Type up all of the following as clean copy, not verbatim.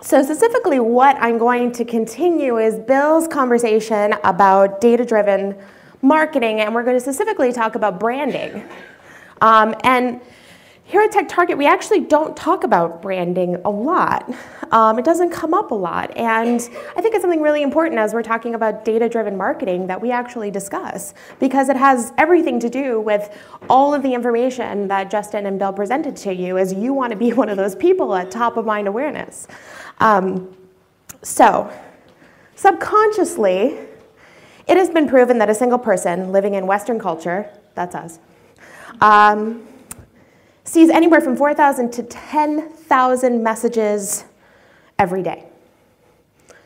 So specifically what I'm going to continue is Bill's conversation about data-driven marketing, and we're going to specifically talk about branding. And here at TechTarget, we actually don't talk about branding a lot. It doesn't come up a lot, and I think it's something really important as we're talking about data-driven marketing that we actually discuss, because it has everything to do with all of the information that Justin and Bill presented to you as you want to be one of those people at top-of-mind awareness. So, subconsciously, it has been proven that a single person living in Western culture, that's us, sees anywhere from 4,000 to 10,000 messages every day.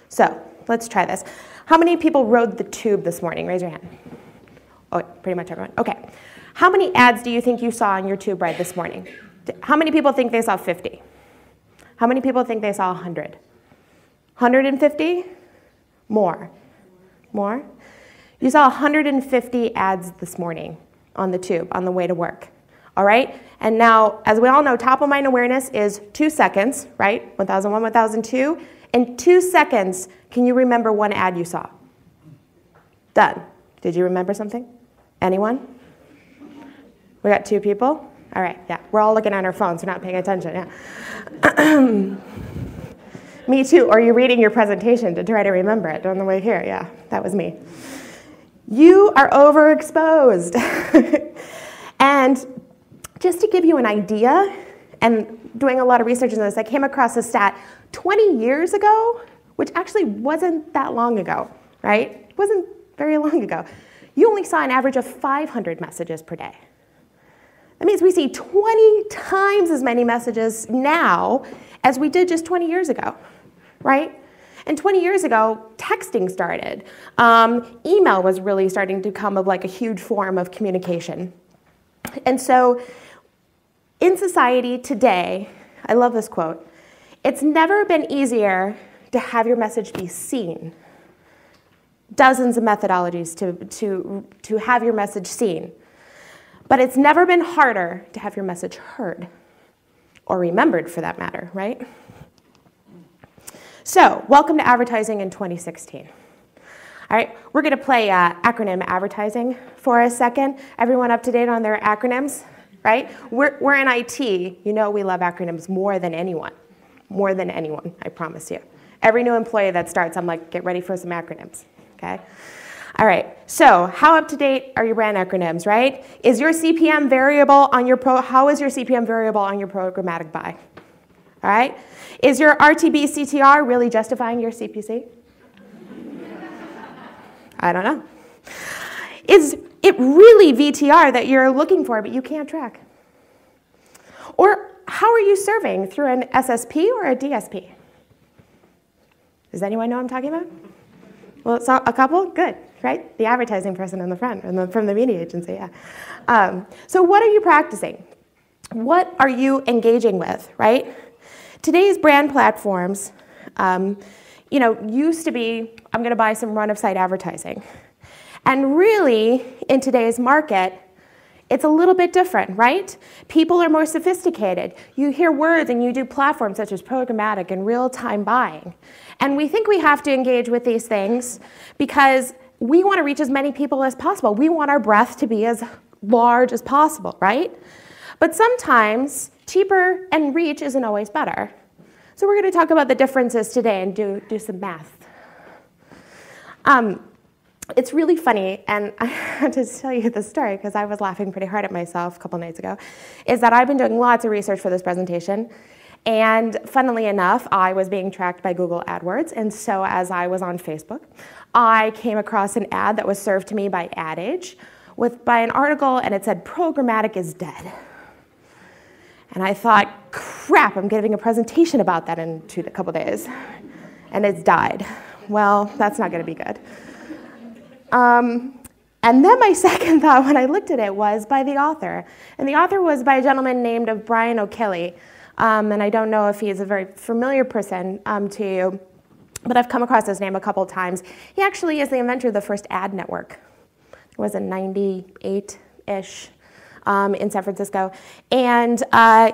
So, let's try this. How many people rode the tube this morning? Raise your hand. Oh, pretty much everyone. Okay. How many ads do you think you saw on your tube ride this morning? How many people think they saw 50? How many people think they saw 100? 150? More. More? You saw 150 ads this morning on the tube on the way to work. All right? And now, as we all know, top of mind awareness is 2 seconds, right? 1001, 1002. In 2 seconds, can you remember one ad you saw? Done. Did you remember something? Anyone? We got 2 people? All right, yeah. We're all looking at our phones. We're not paying attention, yeah. Me too. Or you're reading your presentation to try to remember it on the way here. Yeah, that was me. You are overexposed. And just to give you an idea, and doing a lot of research on this, I came across a stat 20 years ago, which actually wasn't that long ago, right? It wasn't very long ago. You only saw an average of 500 messages per day. That means we see 20 times as many messages now as we did just 20 years ago, right? And 20 years ago, texting started. Email was really starting to become like a huge form of communication. And so in society today, I love this quote, it's never been easier to have your message be seen. Dozens of methodologies to have your message seen. But it's never been harder to have your message heard, or remembered for that matter, right? So, welcome to advertising in 2016. All right, we're going to play acronym advertising for a second. Everyone up to date on their acronyms, right? We're in IT. You know we love acronyms more than anyone. More than anyone, I promise you. Every new employee that starts, I'm like, get ready for some acronyms, okay? All right, so how up to date are your brand acronyms, right? Is your CPM variable on your how is your CPM variable on your programmatic buy? All right? Is your RTB CTR really justifying your CPC? I don't know. Is it really VTR that you're looking for but you can't track? Or how are you serving, through an SSP or a DSP? Does anyone know what I'm talking about? Well, it's a couple? Good, right? The advertising person in the front, and from the media agency, yeah. So what are you practicing? What are you engaging with, right? Today's brand platforms, used to be, I'm going to buy some run-of-site advertising. And really, in today's market, it's a little bit different, right? People are more sophisticated. You hear words and you do platforms such as programmatic and real-time buying. And we think we have to engage with these things because we want to reach as many people as possible. We want our breadth to be as large as possible, right? But sometimes cheaper and reach isn't always better. So we're going to talk about the differences today and do some math. It's really funny, and I have to tell you the story because I was laughing pretty hard at myself a couple nights ago, is that I've been doing lots of research for this presentation, and funnily enough, I was being tracked by Google AdWords, and so as I was on Facebook, I came across an ad that was served to me by Ad Age by an article, and it said, "Programmatic is dead." And I thought, crap, I'm giving a presentation about that in a couple days, and it's died. Well, that's not going to be good. And then my second thought when I looked at it was by the author. And the author was by a gentleman named Brian O'Kelly. And I don't know if he's a very familiar person to you, but I've come across his name a couple times. He actually is the inventor of the first ad network. It was in 98-ish in San Francisco. And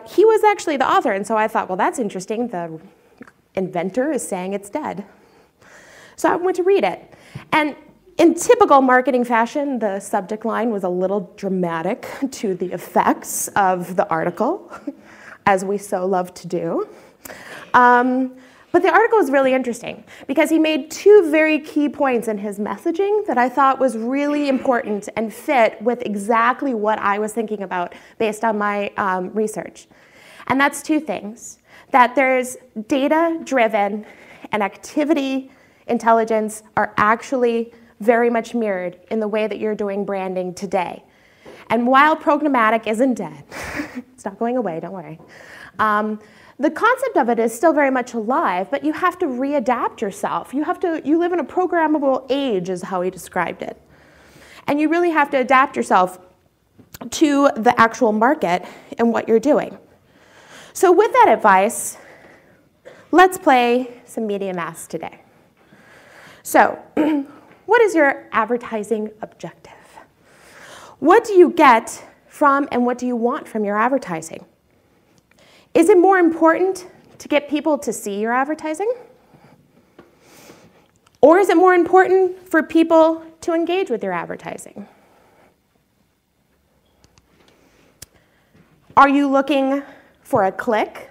he was actually the author. And so I thought, well, that's interesting. The inventor is saying it's dead. So I went to read it. And in typical marketing fashion, the subject line was a little dramatic to the effects of the article, as we so love to do. But the article was really interesting because he made two very key points in his messaging that I thought was really important and fit with exactly what I was thinking about based on my research. And that's two things, that there's data-driven and activity intelligence are actually very much mirrored in the way that you're doing branding today. And while programmatic isn't dead, it's not going away, don't worry. The concept of it is still very much alive, but you have to readapt yourself. You live in a programmable age, is how he described it. And you really have to adapt yourself to the actual market and what you're doing. So with that advice, let's play some media math today. So, what is your advertising objective? What do you get from and what do you want from your advertising? Is it more important to get people to see your advertising? Or is it more important for people to engage with your advertising? Are you looking for a click?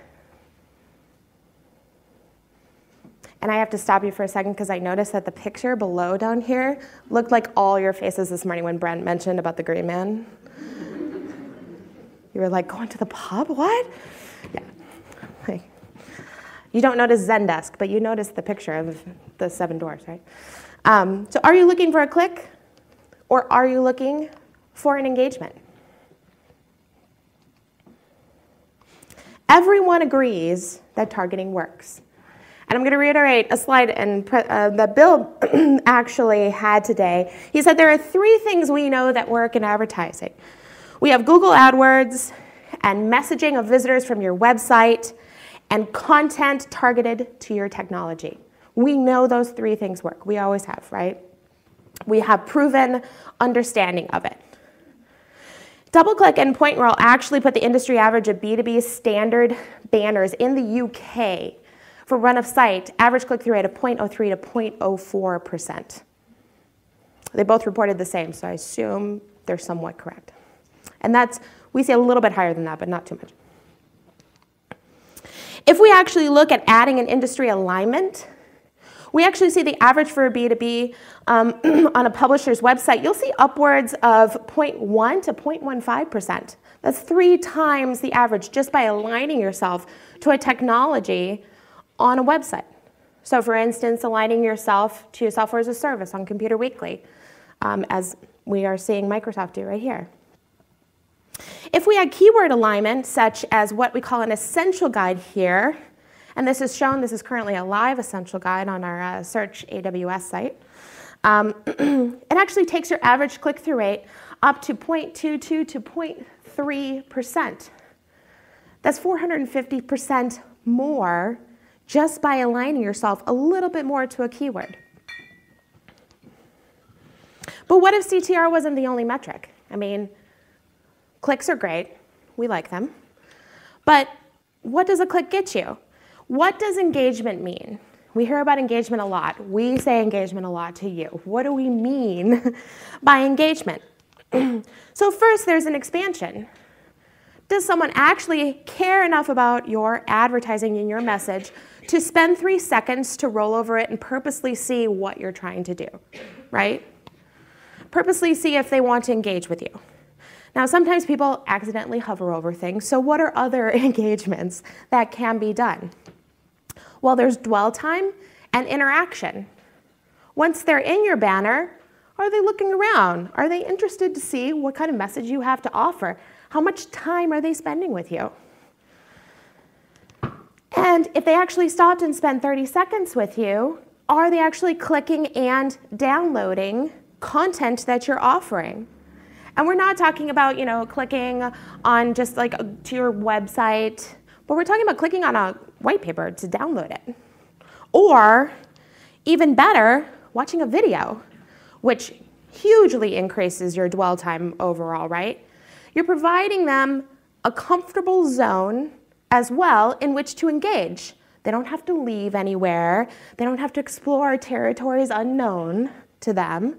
And I have to stop you for a second because I noticed that the picture below down here looked like all your faces this morning when Brent mentioned about the green man. You were like, going to the pub? What? Yeah. Like, you don't notice Zendesk, but you notice the picture of the 7 doors, right? So are you looking for a click? Or are you looking for an engagement? Everyone agrees that targeting works. And I'm going to reiterate a slide that Bill actually had today. He said there are 3 things we know that work in advertising. We have Google AdWords and messaging of visitors from your website and content targeted to your technology. We know those 3 things work. We always have, right? We have proven understanding of it. DoubleClick and PointRoll actually put the industry average of B2B standard banners in the UK for run of site, average click-through rate of 0.03 to 0.04%. They both reported the same, so I assume they're somewhat correct. And we see a little bit higher than that, but not too much. If we actually look at adding an industry alignment, we actually see the average for a B2B on a publisher's website. You'll see upwards of 0.1 to 0.15%. That's 3 times the average just by aligning yourself to a technology on a website. So for instance, aligning yourself to software as a service on Computer Weekly, as we are seeing Microsoft do right here. If we had keyword alignment, such as what we call an essential guide here, and this is shown, this is currently a live essential guide on our Search AWS site, it actually takes your average click-through rate up to 0.22 to 0.3%. That's 450% more just by aligning yourself a little bit more to a keyword. But what if CTR wasn't the only metric? I mean, clicks are great. We like them. But what does a click get you? What does engagement mean? We hear about engagement a lot. We say engagement a lot to you. What do we mean by engagement? So first, there's an expansion. Does someone actually care enough about your advertising and your message to spend 3 seconds to roll over it and purposely see what you're trying to do, right? Purposely see if they want to engage with you. Now, sometimes people accidentally hover over things, so what are other engagements that can be done? Well, there's dwell time and interaction. Once they're in your banner, are they looking around? Are they interested to see what kind of message you have to offer? How much time are they spending with you? And if they actually stopped and spent 30 seconds with you, are they actually clicking and downloading content that you're offering? And we're not talking about, clicking on just like to your website, but we're talking about clicking on a white paper to download it. Or, even better, watching a video, which hugely increases your dwell time overall, right? You're providing them a comfortable zone as well in which to engage. They don't have to leave anywhere. They don't have to explore territories unknown to them.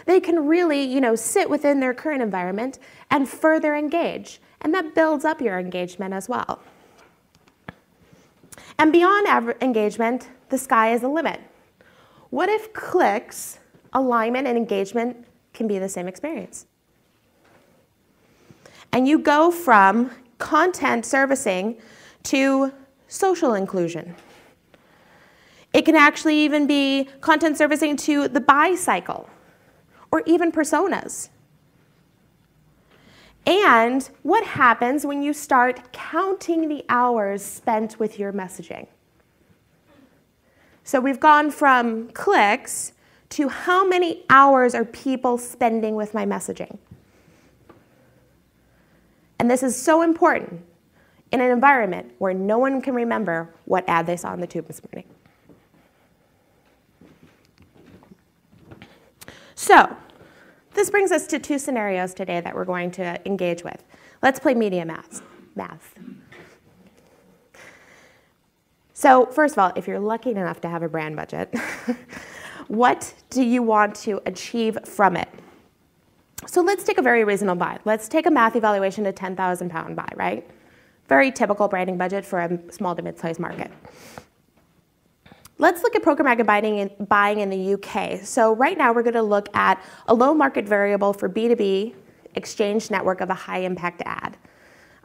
They can really, sit within their current environment and further engage. And that builds up your engagement as well. And beyond engagement, the sky is the limit. What if clicks, alignment, and engagement can be the same experience? And you go from content servicing to social inclusion. It can actually even be content servicing to the buy cycle, or even personas. And what happens when you start counting the hours spent with your messaging? So we've gone from clicks to how many hours are people spending with my messaging? And this is so important in an environment where no one can remember what ad they saw on the tube this morning. So this brings us to two scenarios today that we're going to engage with. Let's play media math. So first of all, if you're lucky enough to have a brand budget, what do you want to achieve from it? So let's take a very reasonable buy. Let's take a math evaluation to £10,000 buy, right? Very typical branding budget for a small to mid-sized market. Let's look at programmatic buying in the UK. So right now we're going to look at a low market variable for B2B exchange network of a high impact ad.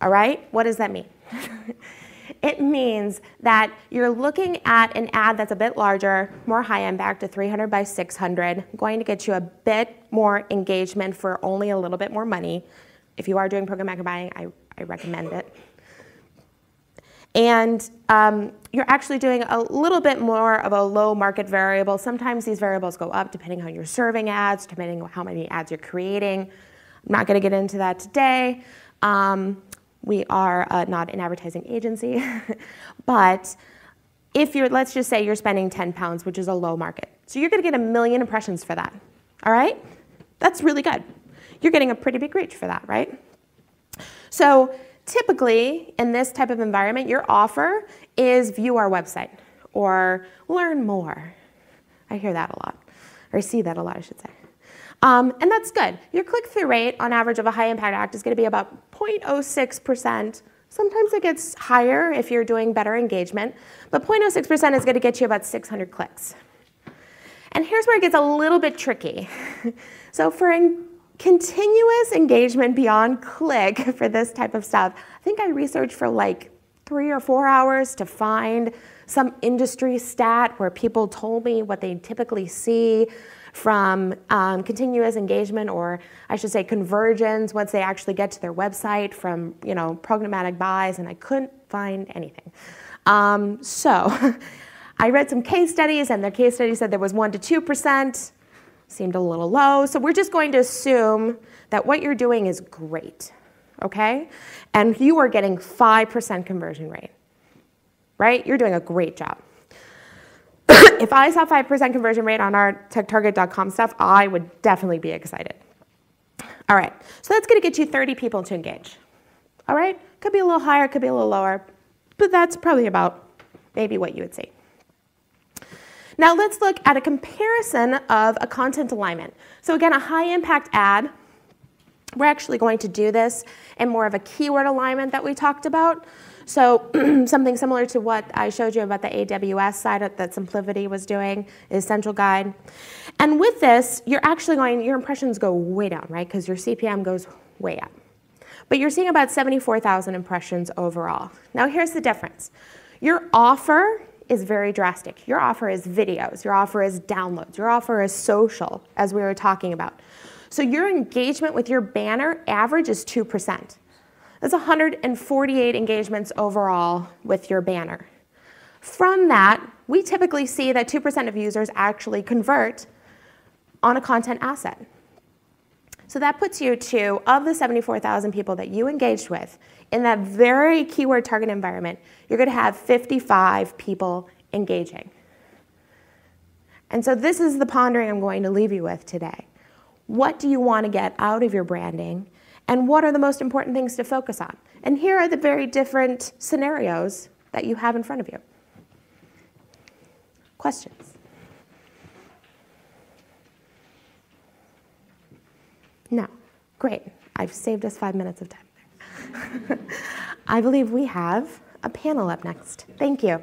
All right, what does that mean? It means that you're looking at an ad that's a bit larger, more high impact, a 300 by 600, going to get you a bit more engagement for only a little bit more money. If you are doing programmatic buying, I recommend it. And you're actually doing a little bit more of a low market variable. Sometimes these variables go up depending on how you're serving ads, depending on how many ads you're creating. I'm not going to get into that today. We are not an advertising agency. But if you're, let's just say you're spending £10, which is a low market. So you're going to get 1 million impressions for that. All right? That's really good. You're getting a pretty big reach for that, right? So typically, in this type of environment, your offer is view our website or learn more. I hear that a lot, or see that a lot, I should say. And that's good. Your click-through rate on average of a high-impact ad is going to be about 0.06%. Sometimes it gets higher if you're doing better engagement, but 0.06% is going to get you about 600 clicks. And here's where it gets a little bit tricky. So for continuous engagement beyond click for this type of stuff, I think I researched for like 3 or 4 hours to find some industry stat where people told me what they typically see from continuous engagement, or I should say conversions, once they actually get to their website from programmatic buys, and I couldn't find anything. So I read some case studies, and their case study said there was 1 to 2%. Seemed a little low. So we're just going to assume that what you're doing is great, okay? And you are getting 5% conversion rate, right? You're doing a great job. If I saw 5% conversion rate on our TechTarget.com stuff, I would definitely be excited. All right, so that's going to get you 30 people to engage. All right, could be a little higher, could be a little lower, but that's probably about maybe what you would see. Now let's look at a comparison of a content alignment. So again, a high impact ad, we're actually going to do this in more of a keyword alignment that we talked about. So something similar to what I showed you about the AWS side that Simplicity was doing is Central Guide. And with this, you're actually your impressions go way down, right? Because your CPM goes way up. But you're seeing about 74,000 impressions overall. Now here's the difference. Your offer is very drastic. Your offer is videos, your offer is downloads, your offer is social, as we were talking about. So your engagement with your banner average is 2%. That's 148 engagements overall with your banner. From that, we typically see that 2% of users actually convert on a content asset. So that puts you to, of the 74,000 people that you engaged with, in that very keyword target environment, you're going to have 55 people engaging. And so this is the pondering I'm going to leave you with today. What do you want to get out of your branding? And what are the most important things to focus on? And here are the very different scenarios that you have in front of you. Questions? No. Great. I've saved us 5 minutes of time there. I believe we have a panel up next. Thank you.